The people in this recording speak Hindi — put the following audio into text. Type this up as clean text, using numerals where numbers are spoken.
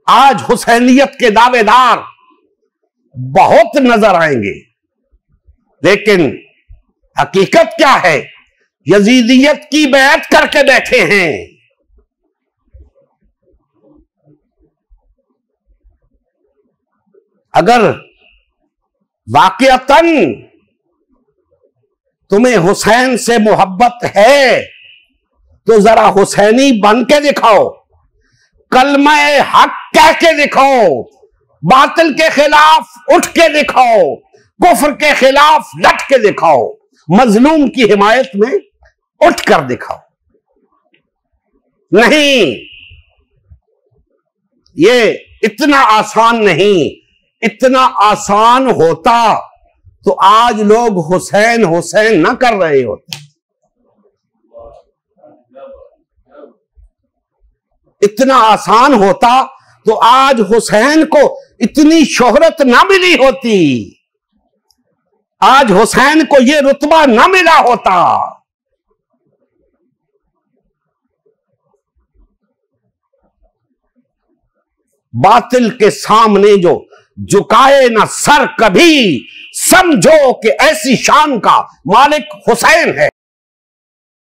आज हुसैनियत के दावेदार बहुत नजर आएंगे, लेकिन हकीकत क्या है? यजीदियत की बैत करके बैठे हैं। अगर वाकईतन तुम्हें हुसैन से मोहब्बत है तो जरा हुसैनी बन के दिखाओ, कलमा हक कह के दिखाओ, बातिल के खिलाफ उठ के दिखाओ, कुफ्र के खिलाफ डट के दिखाओ, मजलूम की हिमायत में उठ कर दिखाओ। नहीं, ये इतना आसान नहीं। इतना आसान होता तो आज लोग हुसैन हुसैन ना कर रहे होते। इतना आसान होता तो आज हुसैन को इतनी शोहरत ना मिली होती, आज हुसैन को यह रुतबा ना मिला होता। बातिल के सामने जो झुकाए ना सर कभी, समझो कि ऐसी शान का मालिक हुसैन है।